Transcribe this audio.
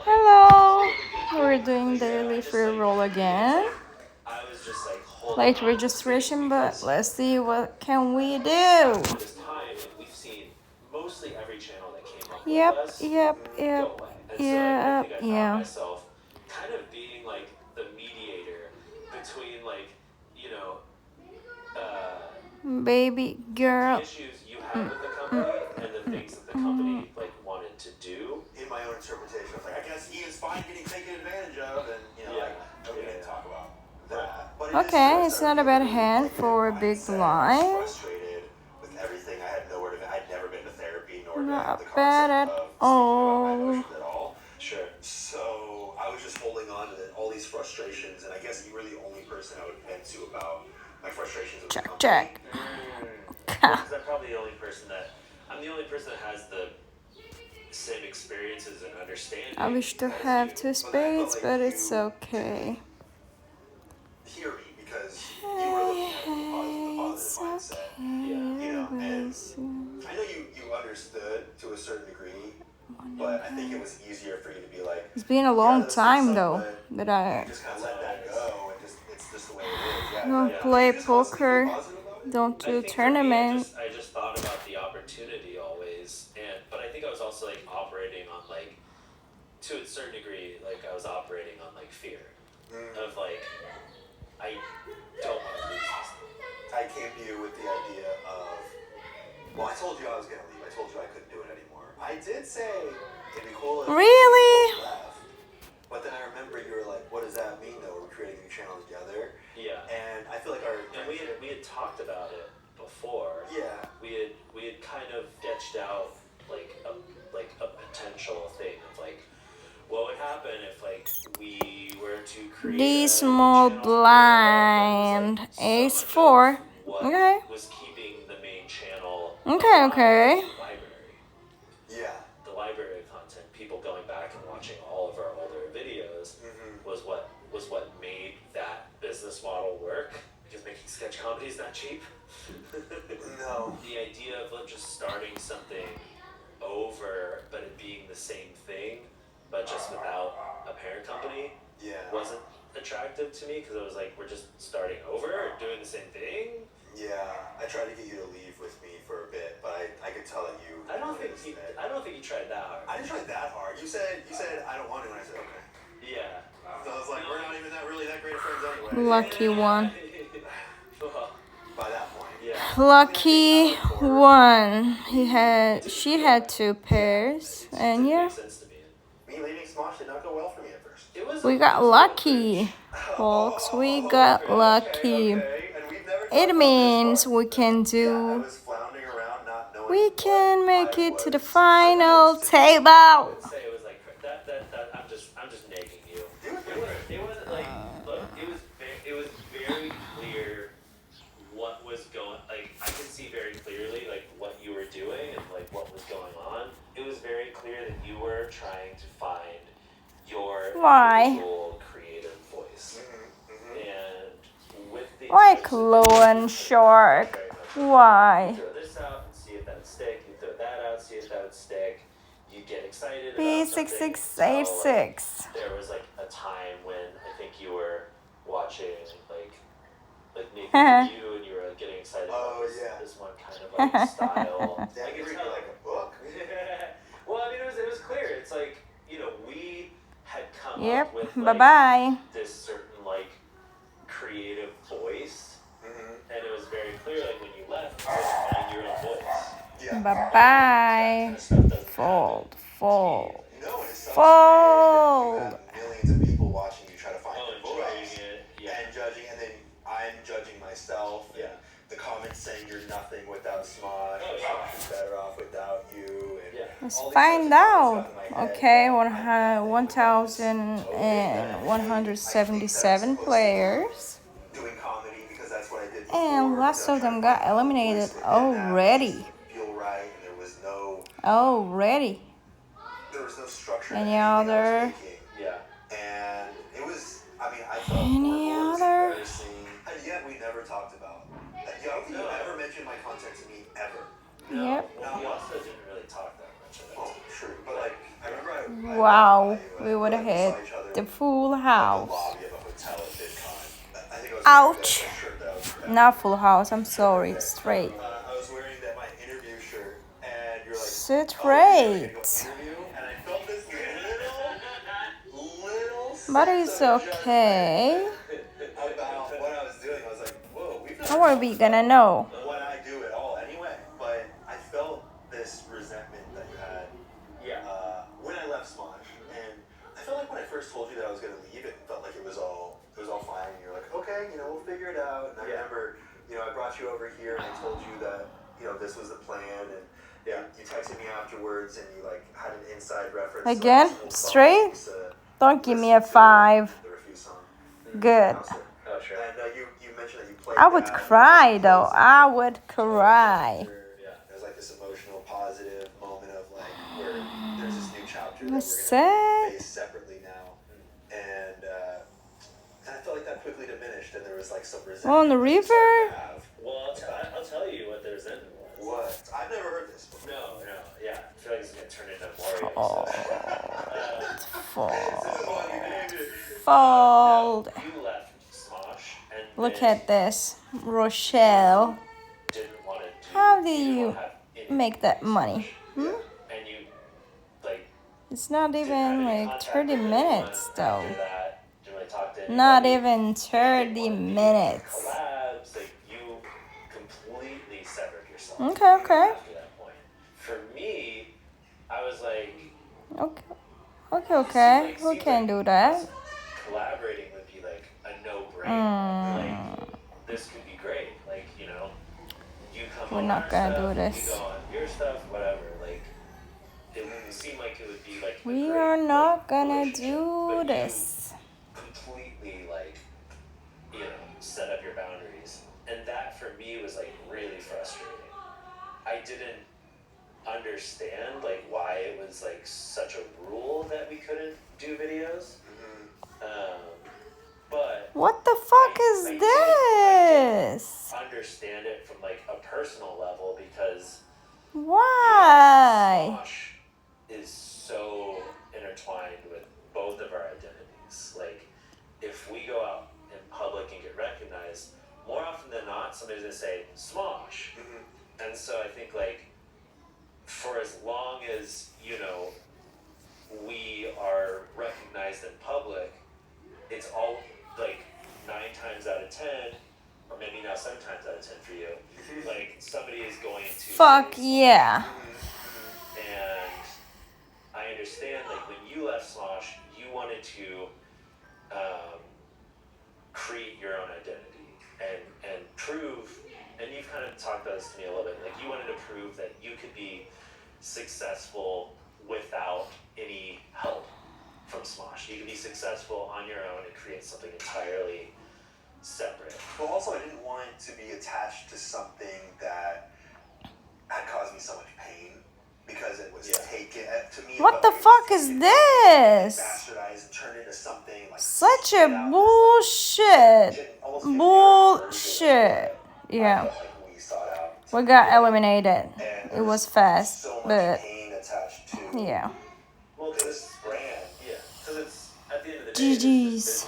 Hello, we're doing daily free roll again. Late registration, but let's see what can we do. Yep. Baby girl. In my own interpretation, I guess he is fine getting taken advantage of, and we didn't talk about that. But Okay, it's not a bad hand for a big blind. Frustrated with everything. I had nowhere to. I'd never been to therapy, nor Not the bad concept at of all. at all. Sure. So I was just holding on to all these frustrations, and I guess you were the only person I would vent to about my frustrations with the company. Check. Because I'm probably the only person I'm the only person that has the same experiences and understanding. I wish to have two spades, but it's okay. Hear me, because you were looking at the positive mindset. And I know you understood to a certain degree, but I think it was easier for you to be like. It's been a long time though that I just kind of let that go, and it's just the way it is. don't play poker, don't do tournament. I just thought about the opportunity always, but I think I was also operating on to a certain degree, I was operating on fear of I don't want to lose this. I came to you with the idea of, well, I told you I was going to leave. I told you I couldn't do it anymore. I did say it'd be cool if Really? you left. But then I remember you were like, what does that mean though? We're creating a new channel together. Yeah. And I feel like we had talked about it before. Yeah. We had kind of sketched out a potential thing of what would happen if we were to create D small blind. Ace 4. Okay. Was keeping the main channel. Okay. Yeah. The library of content, people going back and watching all of our older videos was what made that business model work. Because making sketch comedy is not cheap. No. The idea of just starting something over, but it being the same thing, but just without a parent company, wasn't attractive to me, because it was we're just starting over and doing the same thing. Yeah, I tried to get you to leave with me for a bit, but I could tell that you. I don't think you tried that hard. I didn't try that hard. You said I don't want to, and I said okay. Yeah. So I was like, we're not even that great of friends anyway. Lucky one. By that point, yeah. Lucky one. She had 2 pairs, and yeah. Me leaving Smosh did not go well for me at first. We got lucky, folks. We got lucky. It means we can make it to the final table. I'm just nagging you. It wasn't look, it was very clear what was going, I could see very clearly what you were doing and what was going on. It was very clear that you were trying to find your individual creative voice. And with the Chloe and Shark? Why? Throw this out and see if that would stick. You throw that out, see if that would stick. You get excited about B6686. there was a time when I think you were watching Nathan you, and you were getting excited about this one kind of style. Yeah, you read a book. Well, I mean, it was clear. It's we had come up with this certain creative voice, and it was very clear when you left, you had to find your own voice. Yeah. Bye-bye. Fold. Millions of people watching you try to find their voice and judging, and then I'm judging myself. Yeah. The comments saying you're nothing without Smosh. Smosh is better off without you. And let's find out. Okay, 1,177 players. Doing comedy because that's what I did. And lots of them got eliminated already. Already. There was no structure. Any other? Yeah. And it was, I felt any other? And yet we never talked about. I don't think you ever mentioned my content to me ever. Yep. No, we also didn't really talk that much about it. Wow, we would have hit the full house. Ouch. Not full house, I'm sorry, straight. I was wearing my interview shirt, and you're like, straight. and I felt this little But it's okay. about what I was doing. I was like, whoa, How are we gonna know? what I do at all anyway. But I felt this resentment that you had when I left Smosh. And I felt like when I first told you that I was going to leave, it felt like it was all fine. And you're like, okay, we'll figure it out. And I remember, I brought you over here and I told you that, this was the plan. And you texted me afterwards and you like had an inside reference. Again, straight? Don't give me a 5. Good. Oh, sure. And you mentioned that you played. I would cry though. I would cry. There's like this emotional, positive moment of like where there's this new chapter that I'm we're sad. gonna face separately now, and I felt like that quickly diminished, and there was like some resentment. On the river? Well, I'll tell you what the resentment was. What? I've never heard this before. No, yeah. I feel like it's gonna turn into Mario. Fold. You left Smosh, and Look at this, Rochelle. didn't want to. How do you make that money? And you like. It's not even like 30 minutes though. After that, didn't really talk to Not anybody. even 30 minutes. Collabs, like you completely severed yourself. Okay. After that point, for me, I was like. Okay. We can do that. Collaborating would be like a no-brainer. Like this could be great. Like you come We're on not our gonna stuff, do this. you go on your stuff, whatever. Like it would seem like it would be like. We are not gonna do this. Completely like set up your boundaries, and that for me was like really frustrating. I didn't understand like why it was like such a rule that we couldn't do videos. But What the fuck is this? Understand it from like a personal level because Why? Smosh is so intertwined with both of our identities. Like if we go out in public and get recognized, more often than not somebody's gonna say Smosh. And so I think like for as long as we are recognized in public, it's all like 9 times out of 10, or maybe now 7 times out of 10 for you, like somebody is going to Fuck yeah. And I understand like when you left Smosh, you wanted to create your own identity and prove, and you've kind of talked about this to me a little bit, like you wanted to prove that you could be successful without any help from Smosh. You could be successful on your own and create something entirely separate. Well, also, I didn't want it to be attached to something that had caused me so much pain because it was taken to me. What the fuck is this? Bastardized and turned into something like Such a bullshit. Bullshit. Yeah. We got eliminated. It was fast, but yeah. Well, this brand, because it's at the end of the day, GG's.